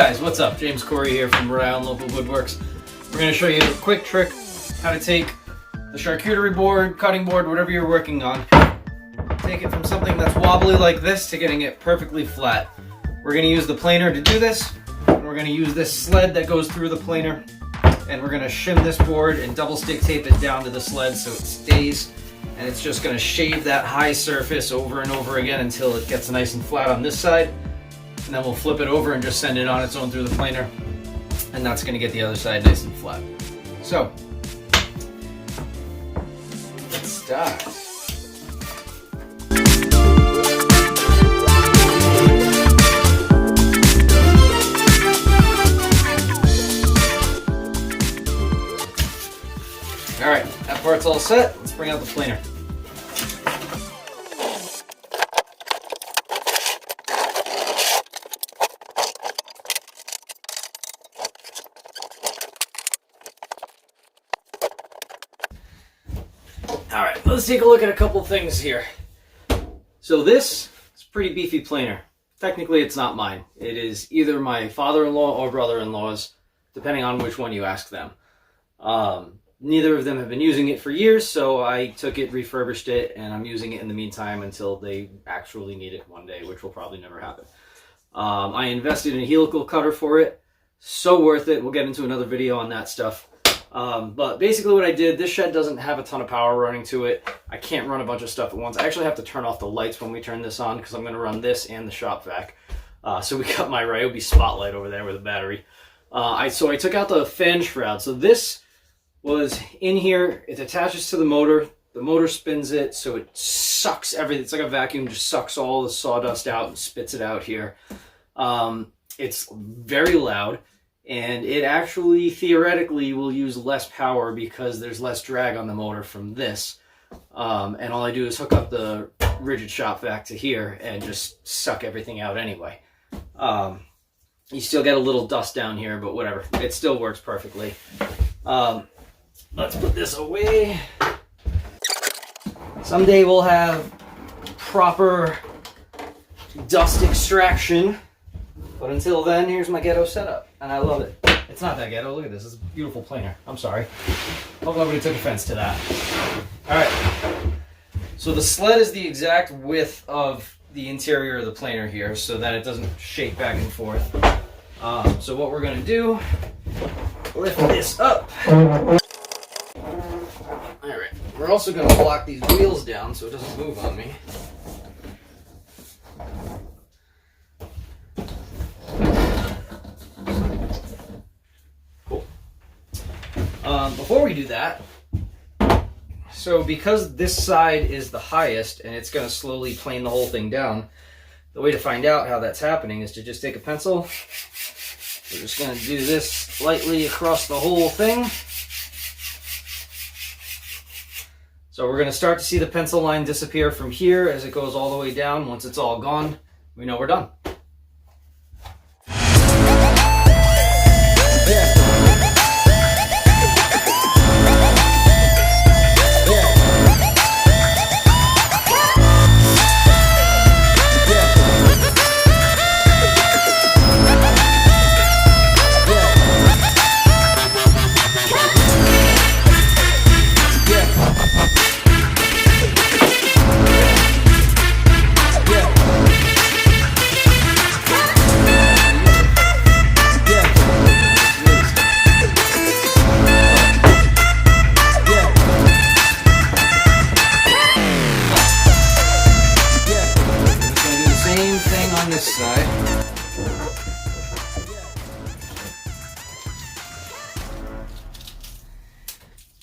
guys, what's up? James Corey here from Rhode Island Local Woodworks. We're going to show you a quick trick how to take the charcuterie board, cutting board, whatever you're working on, take it from something that's wobbly like this to getting it perfectly flat. We're going to use the planer to do this, and we're going to use this sled that goes through the planer, and we're going to shim this board and double stick tape it down to the sled so it stays, and it's just going to shave that high surface over and over again until it gets nice and flat on this side. And then we'll flip it over and just send it on its own through the planer, and that's going to get the other side nice and flat. So, let's start. Alright, that part's all set. Let's bring out the planer. Alright, let's take a look at a couple things here. So this is a pretty beefy planer. Technically it's not mine. It is either my father-in-law or brother-in-law's, depending on which one you ask them. Neither of them have been using it for years, so I took it, refurbished it, and I'm using it in the meantime until they actually need it one day, which will probably never happen. I invested in a helical cutter for it. So worth it. We'll get into another video on that stuff. But basically what I did, this shed doesn't have a ton of power running to it. I can't run a bunch of stuff at once. I actually have to turn off the lights when we turn this on because I'm going to run this and the shop vac. So we got my Ryobi spotlight over there with a battery. So I took out the fan shroud. So this was in here. It attaches to the motor. The motor spins it, so it sucks everything. It's like a vacuum, just sucks all the sawdust out and spits it out here. It's very loud. And it actually, theoretically, will use less power because there's less drag on the motor from this. And all I do is hook up the rigid shop vac to here and just suck everything out anyway. You still get a little dust down here, but whatever. It still works perfectly. Let's put this away. Someday we'll have proper dust extraction. But until then, here's my ghetto setup, and I love it. It's not that ghetto. Look at this. It's a beautiful planer. I'm sorry. Hope nobody took offense to that. All right. So the sled is the exact width of the interior of the planer here so that it doesn't shake back and forth. So what we're going to do, lift this up. All right. We're also going to block these wheels down so it doesn't move on me. Before we do that, so because this side is the highest and it's going to slowly plane the whole thing down, the way to find out how that's happening is to just take a pencil. We're just going to do this lightly across the whole thing. So we're going to start to see the pencil line disappear from here as it goes all the way down. Once it's all gone, we know we're done. This side.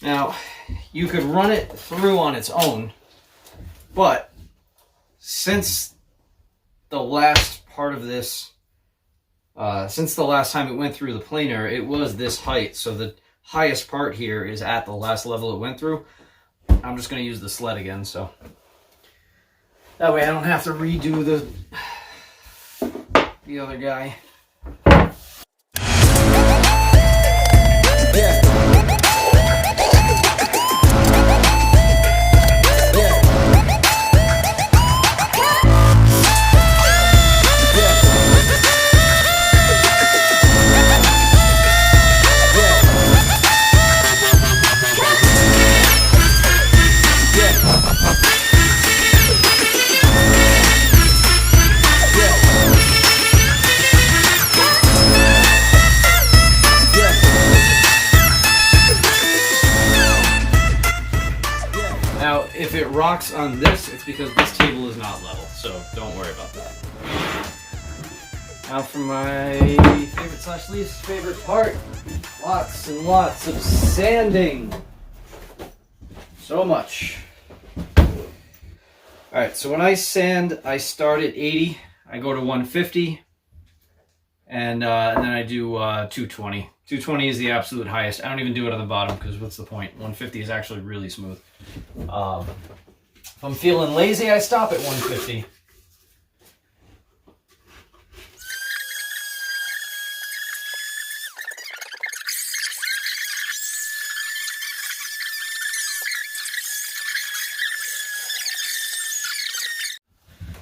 Now, you could run it through on its own, but since the last part of this, since the last time it went through the planer, it was this height, so the highest part here is at the last level it went through. I'm just going to use the sled again, so that way I don't have to redo the other guy. rocks on this, it's because this table is not level, so don't worry about that. Now for my favorite / least favorite part, lots and lots of sanding. So much. Alright, so when I sand, I start at 80, I go to 150, and then I do 220. 220 is the absolute highest. I don't even do it on the bottom because what's the point? 150 is actually really smooth. If I'm feeling lazy, I stop at 150.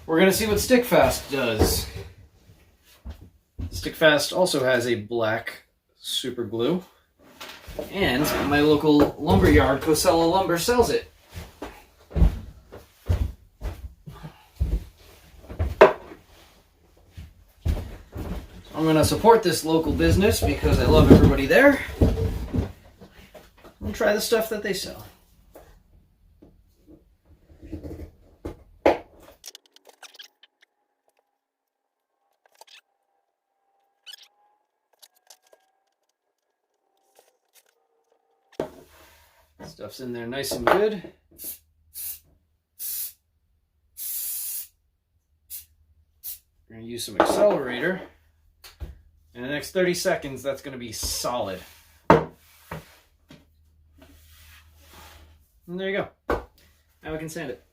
We're going to see what Stickfast does. Stickfast also has a black super glue, and my local lumber yard, Cosella Lumber, sells it. I'm going to support this local business because I love everybody there. And try the stuff that they sell. Stuff's in there nice and good. We're going to use some accelerator. In the next 30 seconds, that's going to be solid. And there you go. Now we can sand it.